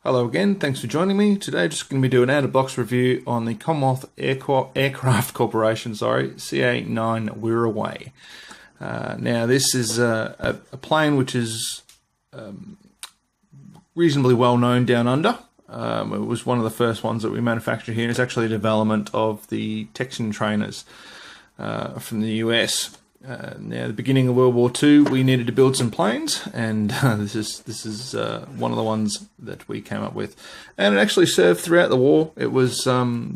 Hello again, thanks for joining me. Today just going to be doing an out-of-box review on the Commonwealth Aircraft Corporation, CA9 Wirraway. Now this is a plane which is reasonably well known down under. It was one of the first ones that we manufactured here. It's actually a development of the Texan trainers from the US. Now, at the beginning of World War II, we needed to build some planes, and this is one of the ones that we came up with. And it actually served throughout the war. It was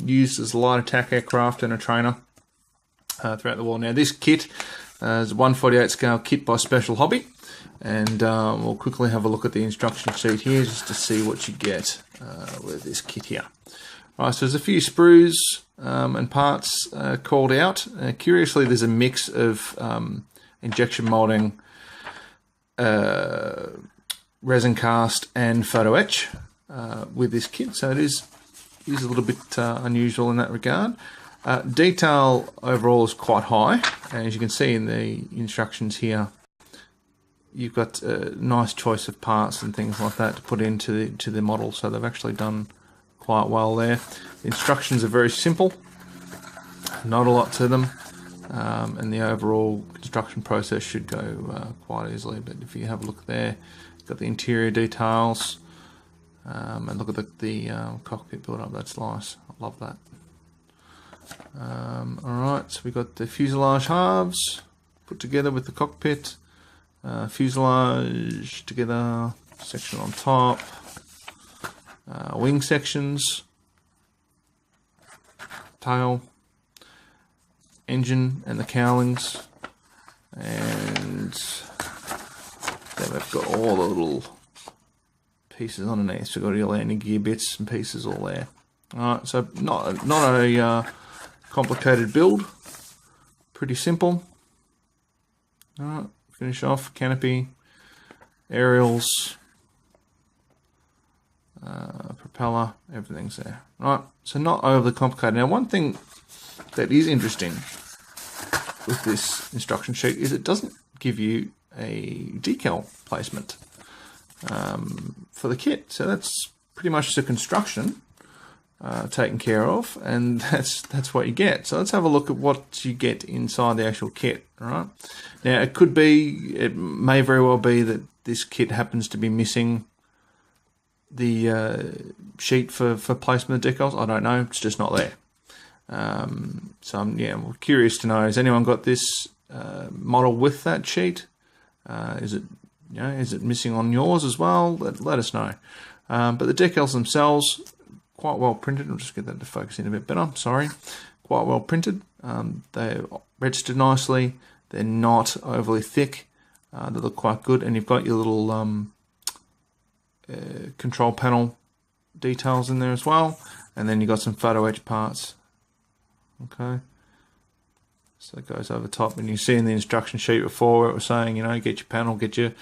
used as a light attack aircraft and a trainer throughout the war. Now, this kit is a 1/48 scale kit by Special Hobby, and we'll quickly have a look at the instruction sheet here just to see what you get with this kit here. All right, so there's a few sprues and parts called out. Curiously, there's a mix of injection molding, resin cast, and photo etch with this kit, so it is a little bit unusual in that regard. Detail overall is quite high, and as you can see in the instructions here, you've got a nice choice of parts and things like that to put into the model, so they've actually done quite well there. The instructions are very simple, not a lot to them, and the overall construction process should go quite easily. But if you have a look there, you've got the interior details, and look at the cockpit build up. That's nice. I love that. Alright, so we've got the fuselage halves put together with the cockpit, fuselage together, section on top, wing sections, tail, engine and the cowlings, and then we've got all the little pieces underneath. So we've got all the landing gear bits and pieces all there. Alright, so not a complicated build, pretty simple. Alright, finish off, canopy, aerials, propeller, everything's there. Right, so not overly complicated. Now, one thing that is interesting with this instruction sheet is it doesn't give you a decal placement for the kit. So that's pretty much the construction taken care of, and that's what you get. So let's have a look at what you get inside the actual kit. All right. Now, it may very well be that this kit happens to be missing the sheet for placement of decals. I don't know, it's just not there. So I'm curious to know, has anyone got this model with that sheet? Is it missing on yours as well? Let us know. But the decals themselves, quite well printed. I'll just get that to focus in a bit better. Sorry, quite well printed. They're registered nicely. They're not overly thick. They look quite good, and you've got your little control panel details in there as well, and then you've got some photo etch parts. Okay, so it goes over top, and you see in the instruction sheet before where it was saying, get your panel, get your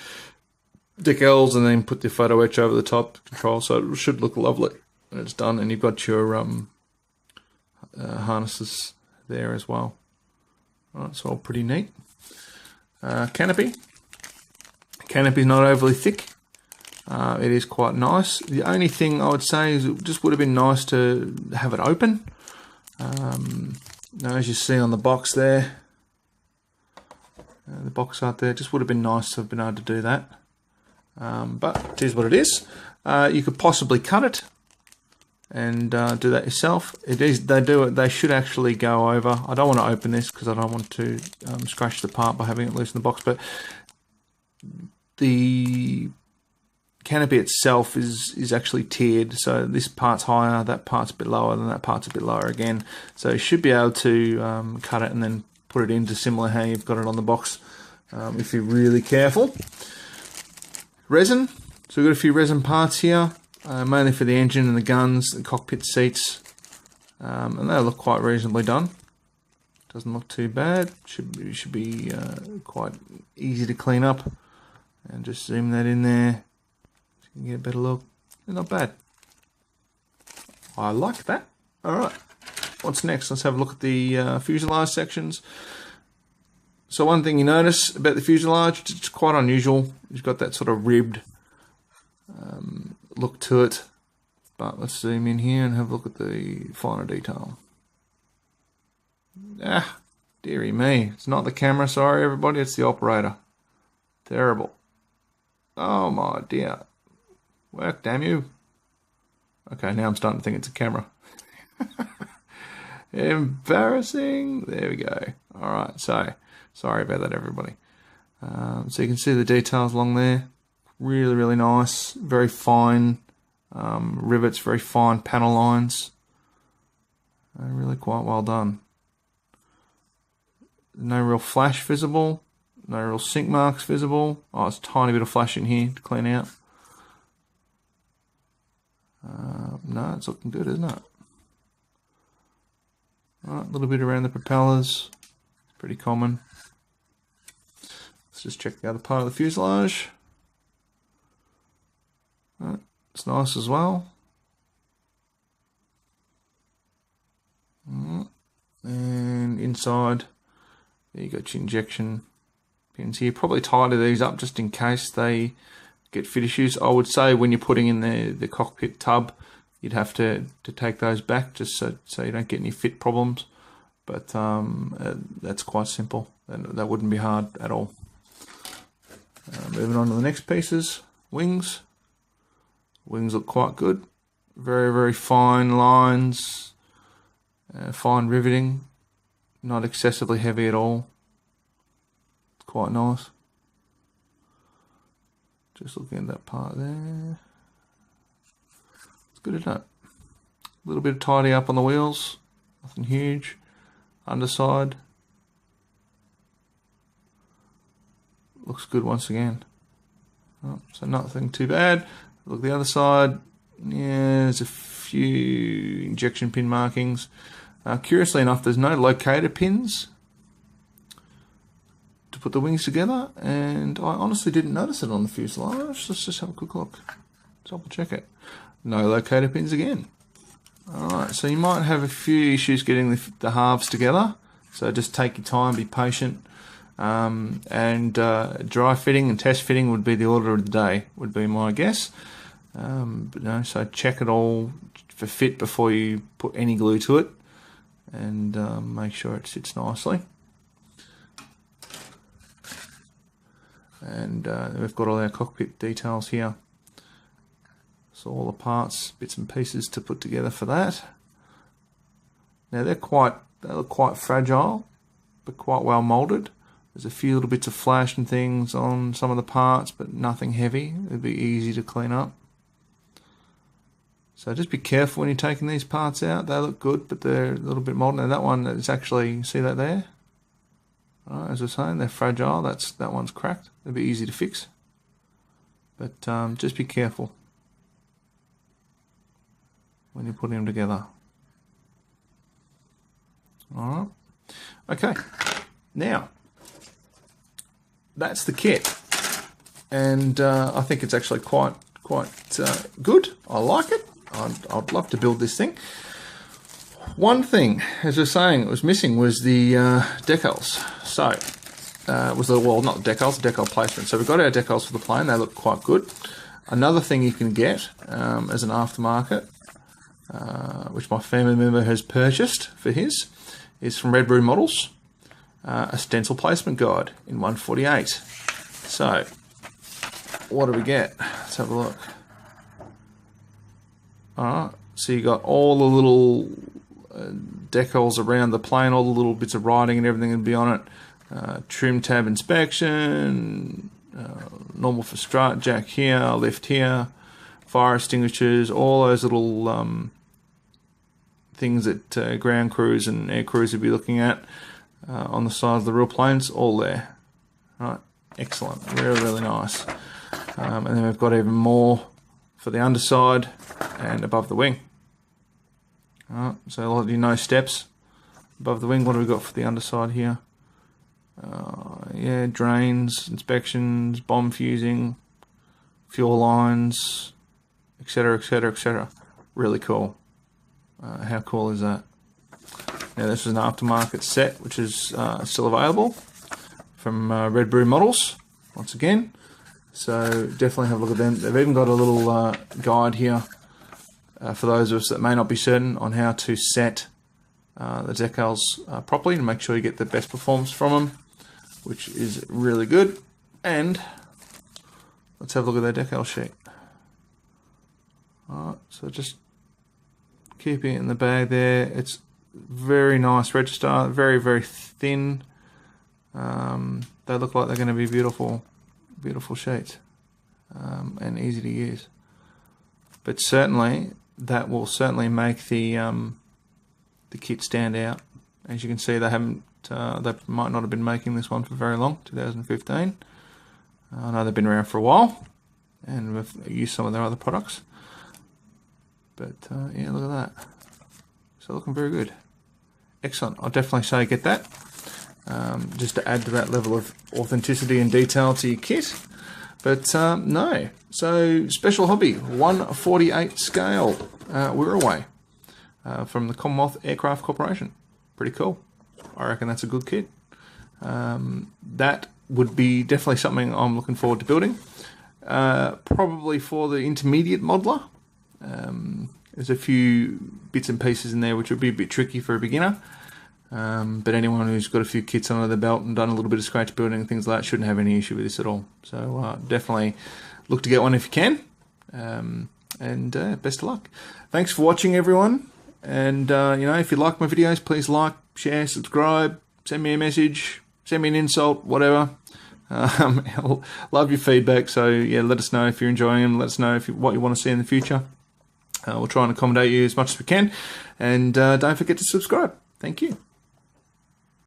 decals, and then put the photo etch over the top control, so it should look lovely when it's done. And you've got your harnesses there as well. All right, so all pretty neat. Canopy's not overly thick. It is quite nice. The only thing I would say is it just would have been nice to have it open. Now, as you see on the box there, the box art there, just would have been nice to have been able to do that. But it is what it is. You could possibly cut it and do that yourself. They should actually go over. I don't want to open this because I don't want to scratch the part by having it loose in the box, but the canopy itself is actually tiered, so this part's higher, that part's a bit lower, then that part's a bit lower again. So you should be able to cut it and then put it into similar how you've got it on the box if you're really careful. Resin, so we've got a few resin parts here, mainly for the engine and the guns, the cockpit seats, and they look quite reasonably done. Doesn't look too bad. Should be quite easy to clean up, and just zoom that in there. You can get a better look. They're not bad. I like that. Alright, what's next? Let's have a look at the fuselage sections. So one thing you notice about the fuselage, it's quite unusual. You've got that sort of ribbed look to it. But let's zoom in here and have a look at the finer detail. Ah, dearie me. It's not the camera, sorry everybody, it's the operator. Terrible. Oh my dear. Work, damn you. Okay, now I'm starting to think it's a camera. Embarrassing. There we go. Alright, so sorry about that everybody. So you can see the details along there. Really, really nice. Very fine rivets, very fine panel lines. Really quite well done. No real flash visible. No real sink marks visible. Oh, it's a tiny bit of flash in here to clean out. No, it's looking good, isn't it? Alright, a little bit around the propellers. Pretty common. Let's just check the other part of the fuselage. Right, it's nice as well. And inside, there you got your injection pins here. Probably tidy these up just in case they get fit issues. I would say when you're putting in the cockpit tub, you'd have to take those back just so you don't get any fit problems. But that's quite simple. That wouldn't be hard at all. Moving on to the next pieces. Wings. Wings look quite good. Very, very fine lines. Fine riveting. Not excessively heavy at all. It's quite nice. Just looking at that part there. It's good, isn't it? A little bit of tidy up on the wheels. Nothing huge. Underside. Looks good once again. Oh, so nothing too bad. Look at the other side. Yeah, there's a few injection pin markings. Curiously enough, there's no locator pins to put the wings together, and I honestly didn't notice it on the fuselage. Let's just have a quick look. Double check it. No locator pins again. Alright, so you might have a few issues getting the halves together, so just take your time, be patient, and dry fitting and test fitting would be the order of the day, would be my guess. But no, so check it all for fit before you put any glue to it, and make sure it sits nicely. And we've got all our cockpit details here. So all the parts, bits and pieces to put together for that. Now they look quite fragile, but quite well molded. There's a few little bits of flash and things on some of the parts, but nothing heavy. It'd be easy to clean up. So just be careful when you're taking these parts out. They look good, but they're a little bit molded. Now that one is actually, see that there? Right, as I was saying, they're fragile. That one's cracked. It'd be easy to fix. But just be careful when you're putting them together. Alright. Okay. Now, that's the kit. And I think it's actually quite good. I like it. I'd love to build this thing. One thing, as I was saying, it was missing was the decals. So, well, not decals, decal placement. So we've got our decals for the plane. They look quite good. Another thing you can get as an aftermarket, which my family member has purchased for his, is from Red Broom Models, a stencil placement guide in 148. So, what do we get? Let's have a look. Alright, so you got all the little decals around the plane, all the little bits of writing and everything will be on it. Trim tab inspection, normal for strut, jack here, lift here, fire extinguishers, all those little things that ground crews and air crews would be looking at on the side of the real planes, all there. Right, excellent, really, really nice. And then we've got even more for the underside and above the wing. Alright, so a lot of you know steps above the wing. What have we got for the underside here? Yeah, drains, inspections, bomb fusing, fuel lines, etc, etc, etc. Really cool. How cool is that? Now this is an aftermarket set which is still available from Red Broom Models once again, so definitely have a look at them. They've even got a little guide here for those of us that may not be certain on how to set the decals properly, to make sure you get the best performance from them, which is really good. And let's have a look at their decal sheet. Alright, so just keeping it in the bag there. It's very nice register, very, very thin. They look like they're going to be beautiful, beautiful sheets, and easy to use. But certainly, that will certainly make the kit stand out. As you can see, they haven't, they might not have been making this one for very long, 2015. I know they've been around for a while, and we've used some of their other products. But yeah, look at that. So looking very good. Excellent. I'll definitely say get that. Just to add to that level of authenticity and detail to your kit. But no. So Special Hobby 1/48 scale Wirraway from the Commonwealth Aircraft Corporation. Pretty cool. I reckon that's a good kit. That would be definitely something I'm looking forward to building. Probably for the intermediate modeler. There's a few bits and pieces in there which would be a bit tricky for a beginner. But anyone who's got a few kits under the belt and done a little bit of scratch building and things like that shouldn't have any issue with this at all. So definitely look to get one if you can. And best of luck. Thanks for watching, everyone. And you know, if you like my videos, please like, share, subscribe, send me a message, send me an insult, whatever. I'll love your feedback. So yeah, let us know if you're enjoying them. Let us know if what you want to see in the future. We'll try and accommodate you as much as we can. And don't forget to subscribe. Thank you.